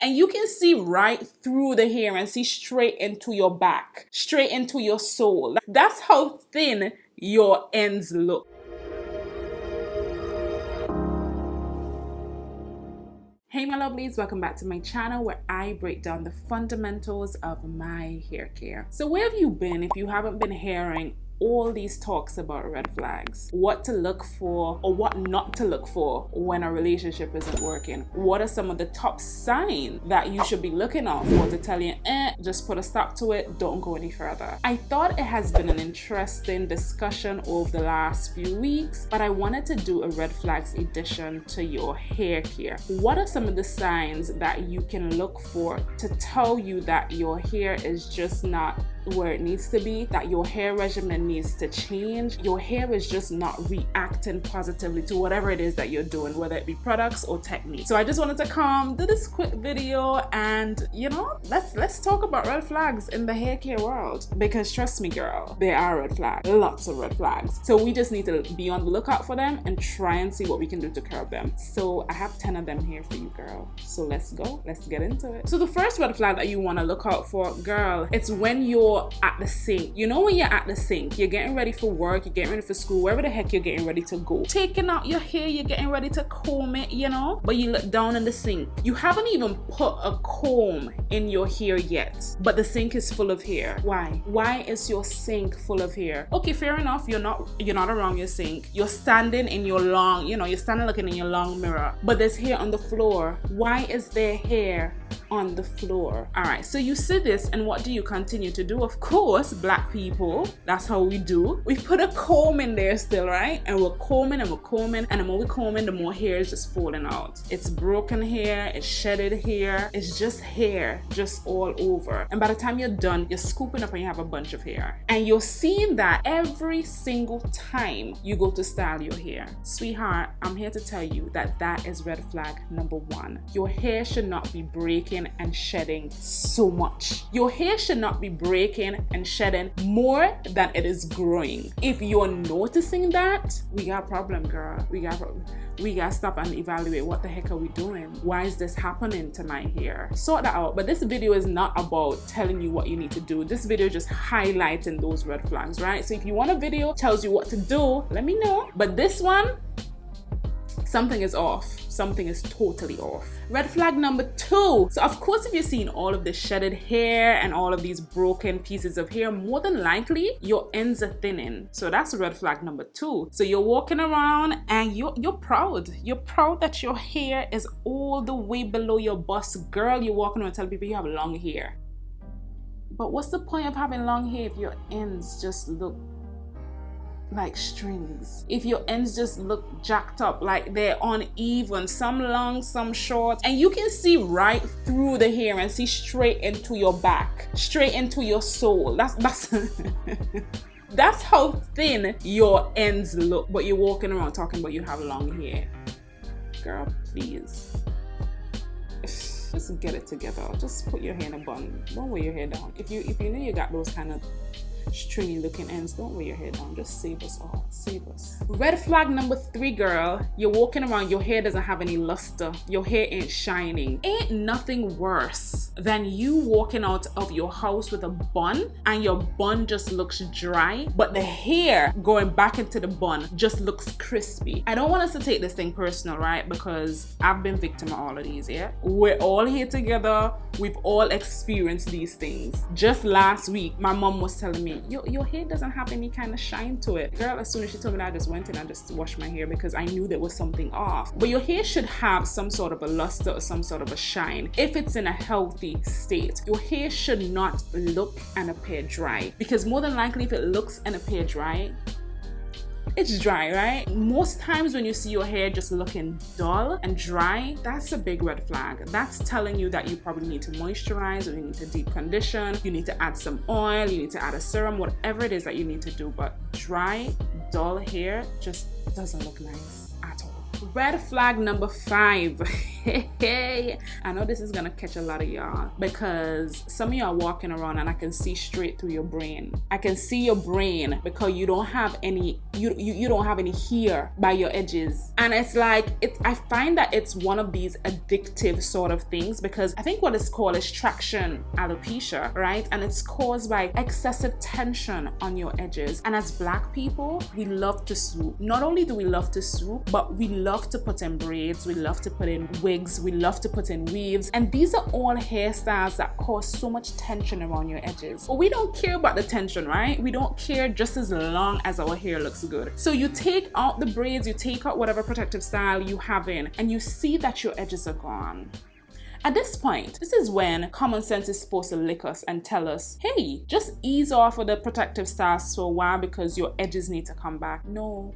And you can see right through the hair and see straight into your back, straight into your soul. That's how thin your ends look. Hey my lovelies, welcome back to my channel where I break down the fundamentals of my hair care. So where have you been if you haven't been hearing all these talks about red flags, what to look for or what not to look for when a relationship isn't working? What are some of the top signs that you should be looking out for to tell you, just put a stop to it, don't go any further? I thought it has been an interesting discussion over the last few weeks, but I wanted to do a red flags edition to your hair care. What are some of the signs that you can look for to tell you that your hair is just not where it needs to be, that your hair regimen needs to change, your hair is just not reacting positively to whatever it is that you're doing, whether it be products or technique? So I just wanted to come do this quick video and let's talk about red flags in the hair care world, because trust me girl, there are red flags, lots of red flags. So we just need to be on the lookout for them and try and see what we can do to curb them. So I have 10 of them here for you girl, so let's get into it. So the first red flag that you want to look out for girl, it's when you're at the sink. You know when you're at the sink, you're getting ready for work, you're getting ready for school, wherever the heck you're getting ready to go, taking out your hair, you're getting ready to comb it, but you look down in the sink. You haven't even put a comb in your hair yet, but the sink is full of hair. Why is your sink full of hair? Okay, fair enough, you're not around your sink, you're standing in your long, you're standing looking in your long mirror, but there's hair on the floor. Why is there hair on the floor? All right, so you see this, and what do you continue to do? Of course, black people, that's how we do. We put a comb in there still, right? And we're combing and we're combing, and the more we combing, the more hair is just falling out. It's broken hair, it's shedded hair, it's just hair just all over. And by the time you're done, you're scooping up and you have a bunch of hair. And you're seeing that every single time you go to style your hair. Sweetheart, I'm here to tell you that that is red flag number one. Your hair should not be breaking and shedding so much. Your hair should not be breaking and shedding more than it is growing. If you're noticing that, we got a problem, girl. We gotta stop and evaluate what the heck are we doing? Why is this happening to my hair? Sort that out. But this video is not about telling you what you need to do. This video is just highlighting those red flags, right? So if you want a video tells you what to do, let me know. But this one, something is off. Something is totally off. Red flag number two. So of course, if you're seeing all of this shedded hair and all of these broken pieces of hair, more than likely your ends are thinning. So that's red flag number two. So you're walking around and you're proud. You're proud that your hair is all the way below your bust. Girl, you're walking around telling people you have long hair. But what's the point of having long hair if your ends just look like strings? If your ends just look jacked up, like they're uneven, some long, some short, and you can see right through the hair and see straight into your back, straight into your soul. That's that's how thin your ends look, but you're walking around talking about you have long hair. Girl, please. Just get it together. Just put your hair in a bun. Don't wear your hair down. If you know you got those kind of stringy looking ends, don't wear your hair down. Just save us all. Save us. Red flag number three, girl. You're walking around, your hair doesn't have any luster. Your hair ain't shining. Ain't nothing worse than you walking out of your house with a bun and your bun just looks dry, but the hair going back into the bun just looks crispy. I don't want us to take this thing personal, right? Because I've been victim of all of these, yeah? We're all here together. We've all experienced these things. Just last week, my mom was telling me, your hair doesn't have any kind of shine to it. Girl, as soon as she told me that, I just went in and just washed my hair because I knew there was something off. But your hair should have some sort of a luster or some sort of a shine if it's in a healthy state. Your hair should not look and appear dry, because more than likely if it looks and appear dry, it's dry, right? Most times when you see your hair just looking dull and dry, that's a big red flag. That's telling you that you probably need to moisturize, or you need to deep condition, you need to add some oil, you need to add a serum, whatever it is that you need to do. But dry, dull hair just doesn't look nice at all. Red flag number 5. I know this is gonna catch a lot of y'all because some of y'all are walking around and I can see straight through your brain. I can see your brain because you don't have any you don't have any hair by your edges. And it's like I find that it's one of these addictive sort of things because I think what it's called is traction alopecia, right? And it's caused by excessive tension on your edges. And as Black people, we love to swoop. Not only do we love to swoop, but we love to put in braids, we love to put in wigs, we love to put in weaves. And these are all hairstyles that cause so much tension around your edges. But we don't care about the tension, right? We don't care just as long as our hair looks good. So you take out the braids, you take out whatever protective style you have in, and you see that your edges are gone. At this point, this is when common sense is supposed to lick us and tell us, hey, just ease off of the protective styles for a while because your edges need to come back. No.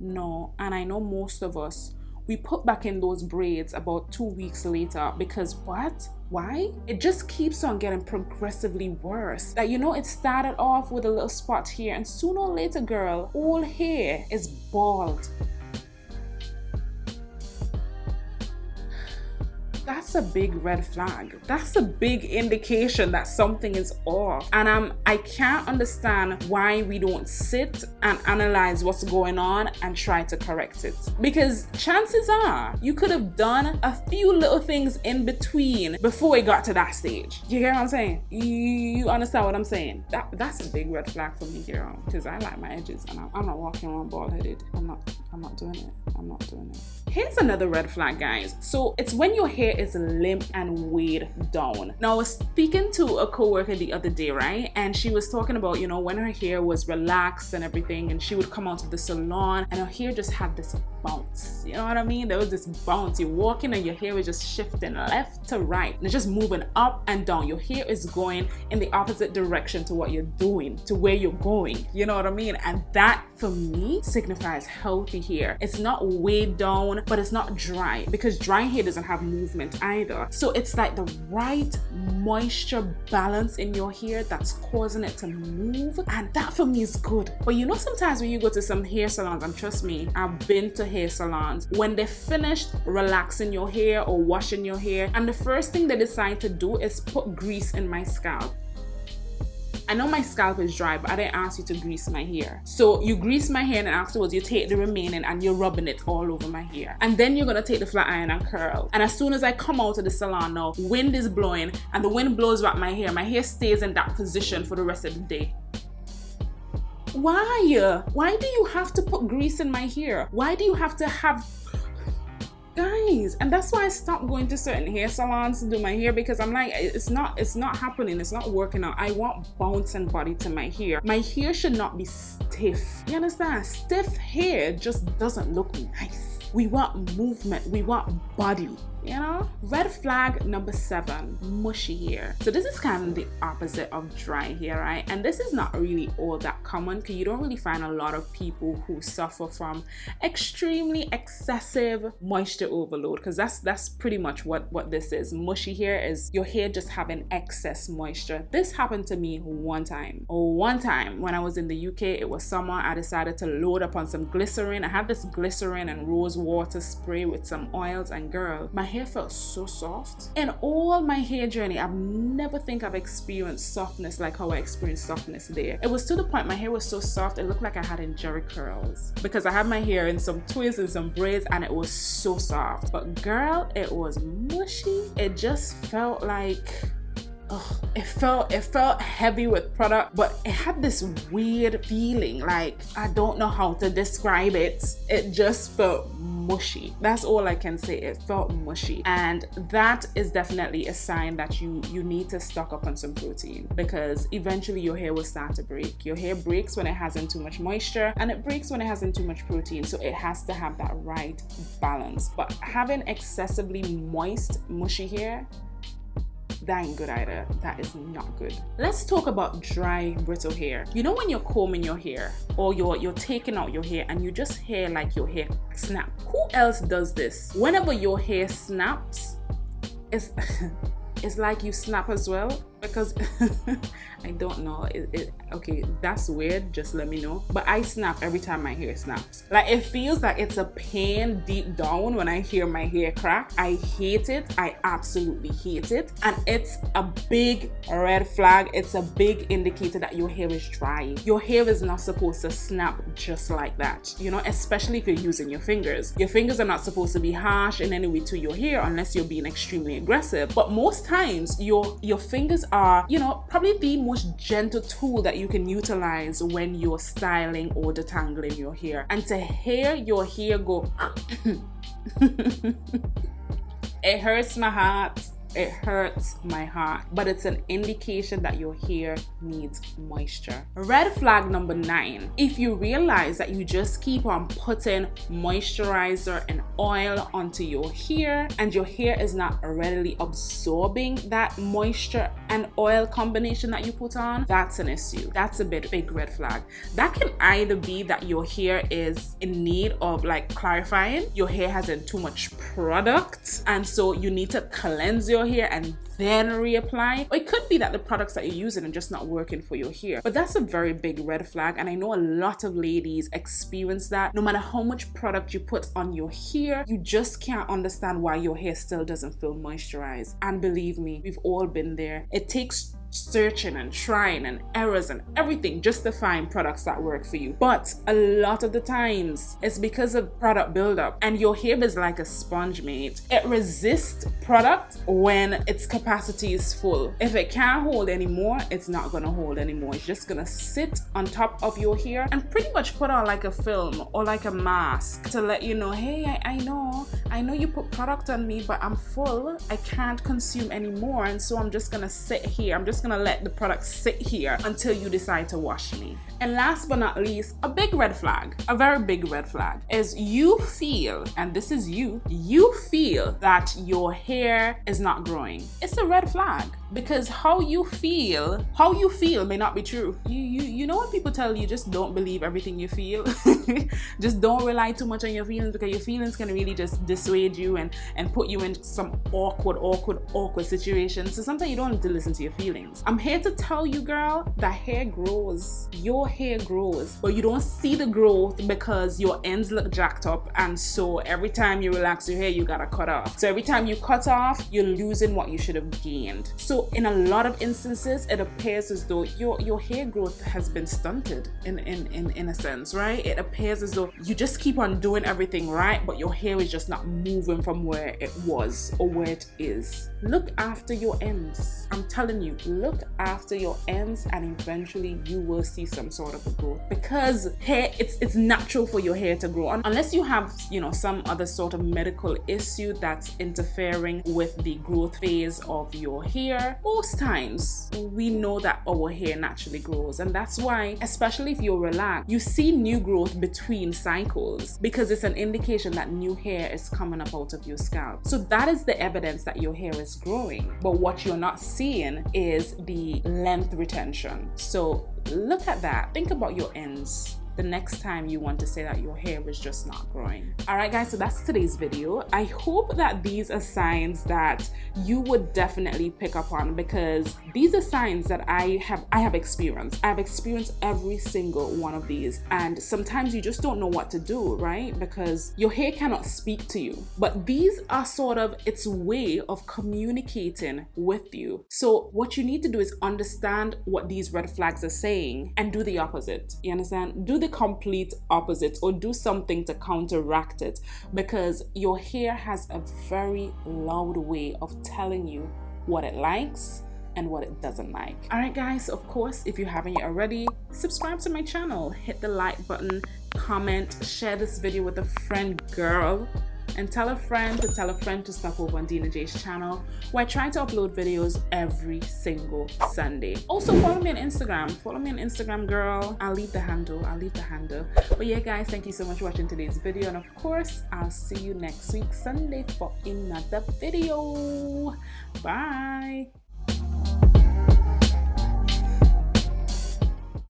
And I know most of us, we put back in those braids about 2 weeks later because what? Why? It just keeps on getting progressively worse. Like, it started off with a little spot here and sooner or later, girl, all hair is bald. That's a big red flag. That's a big indication that something is off. And I can't understand why we don't sit and analyze what's going on and try to correct it. Because chances are you could have done a few little things in between before it got to that stage. You get what I'm saying? You understand what I'm saying? That's a big red flag for me, girl. Because I like my edges and I'm not walking around bald headed. I'm not doing it. I'm not doing it. Here's another red flag, guys. So it's when your hair is limp and weighed down. Now I was speaking to a coworker the other day, right? And she was talking about, when her hair was relaxed and everything, and she would come out of the salon and her hair just had this bounce. You know what I mean? There was this bounce. You're walking and your hair is just shifting left to right. And it's just moving up and down. Your hair is going in the opposite direction to what you're doing, to where you're going. You know what I mean? And that for me signifies healthy hair. It's not weighed down, but it's not dry because dry hair doesn't have movement either. So it's like the right moisture balance in your hair that's causing it to move. And that for me is good. But sometimes when you go to some hair salons, and trust me, I've been to hair salons, when they finished relaxing your hair or washing your hair, and the first thing they decide to do is put grease in my scalp. I know my scalp is dry, but I didn't ask you to grease my hair. So you grease my hair and afterwards you take the remaining and you're rubbing it all over my hair. And then you're gonna take the flat iron and curl. And as soon as I come out of the salon now, wind is blowing and the wind blows back my hair stays in that position for the rest of the day. Why? Why do you have to put grease in my hair? Why do you have to have... Guys, and that's why I stopped going to certain hair salons to do my hair because I'm like, it's not happening, it's not working out. I want bounce and body to my hair. My hair should not be stiff. You understand? Stiff hair just doesn't look nice. We want movement, we want body. Red flag number 7, mushy hair. So this is kind of the opposite of dry hair, right? And this is not really all that common because you don't really find a lot of people who suffer from extremely excessive moisture overload, because that's pretty much what this is. Mushy hair is your hair just having excess moisture. This happened to me one time when I was in the UK. It was summer. I decided to load up on some glycerin. I had this glycerin and rose water spray with some oils, and girl, my hair felt so soft. In all my hair journey, I've never think I've experienced softness like how I experienced softness there. It was to the point my hair was so soft, it looked like I had Jerry curls because I had my hair in some twists and some braids and it was so soft. But girl, it was mushy. It just felt like... it felt heavy with product, but it had this weird feeling. Like, I don't know how to describe it. It just felt mushy. That's all I can say. It felt mushy. And that is definitely a sign that you need to stock up on some protein, because eventually your hair will start to break. Your hair breaks when it hasn't too much moisture, and it breaks when it hasn't too much protein. So it has to have that right balance. But having excessively moist, mushy hair, that ain't good either. That is not good. Let's talk about dry, brittle hair. When you're combing your hair or you're taking out your hair and you just hear like your hair snap. Who else does this? Whenever your hair snaps, it's like you snap as well. because I don't know. Okay, that's weird. Just let me know. But I snap every time my hair snaps. Like, it feels like it's a pain deep down when I hear my hair crack. I hate it. I absolutely hate it. And it's a big red flag. It's a big indicator that your hair is dry. Your hair is not supposed to snap just like that, you know, especially if you're using your fingers. Your fingers are not supposed to be harsh in any way to your hair unless you're being extremely aggressive. But most times your fingers are, you know, probably the most gentle tool that you can utilize when you're styling or detangling your hair. And to hear your hair go it hurts my heart. It hurts my heart, but it's an indication that your hair needs moisture. Red flag number 9. If you realize that you just keep on putting moisturizer and oil onto your hair and your hair is not readily absorbing that moisture and oil combination that you put on, that's an issue. That's a big red flag. That can either be that your hair is in need of like clarifying, your hair has too much product, and so you need to cleanse your hair and then reapply. Or it could be that the products that you're using are just not working for your hair. But that's a very big red flag, and I know a lot of ladies experience that. No matter how much product you put on your hair, you just can't understand why your hair still doesn't feel moisturized. And believe me, we've all been there. It takes searching and trying and errors and everything just to find products that work for you. But a lot of the times it's because of product buildup, and your hair is like a sponge, mate. It resists product when its capacity is full. If it can't hold anymore, it's not gonna hold anymore. It's just gonna sit on top of your hair and pretty much put on like a film or like a mask to let you know, hey, I know you put product on me, but I'm full. I can't consume anymore, and so I'm just gonna sit here. I'm just gonna let the product sit here until you decide to wash me. And last but not least, a big red flag, a very big red flag, is you feel, and this is you feel that your hair is not growing. It's a red flag, because how you feel may not be true. You know when people tell you just don't believe everything you feel? Just don't rely too much on your feelings, because your feelings can really just dissuade you and put you in some awkward situations. So sometimes you don't need to listen to your feelings. I'm here to tell you, girl, that hair grows. Your hair grows, but you don't see the growth because your ends look jacked up, and so every time you relax your hair, you gotta cut off. So every time you cut off, you're losing what you should have gained. So in a lot of instances, it appears as though your hair growth has been stunted in a sense, right? It appears as though you just keep on doing everything right, but your hair is just not moving from where it was or where it is. Look after your ends. I'm telling you, look after your ends, and eventually you will see some sort of a growth, because hair, it's natural for your hair to grow, unless you have, you know, some other sort of medical issue that's interfering with the growth phase of your hair. Most times we know that our hair naturally grows, and that's why, especially if you're relaxed, you see new growth between cycles, because it's an indication that new hair is coming up out of your scalp. So that is the evidence that your hair is growing. But what you're not seeing is the length retention. So look at that. Think about your ends the next time you want to say that your hair is just not growing. All right, guys, so that's today's video. I hope that these are signs that you would definitely pick up on, because these are signs that I have experienced. I've experienced every single one of these, and sometimes you just don't know what to do, right? Because your hair cannot speak to you, but these are sort of its way of communicating with you. So what you need to do is understand what these red flags are saying and do the opposite. You understand? Do the complete opposite, or do something to counteract it, because your hair has a very loud way of telling you what it likes and what it doesn't like. All right, guys, of course, if you haven't yet already, subscribe to my channel, hit the like button, comment, share this video with a friend, girl, and tell a friend to stop over on DenaJ's channel, where I try to upload videos every single Sunday. Also, follow me on Instagram, girl. I'll leave the handle. But yeah, guys, thank you so much for watching today's video, and of course, I'll see you next week Sunday for another video. Bye.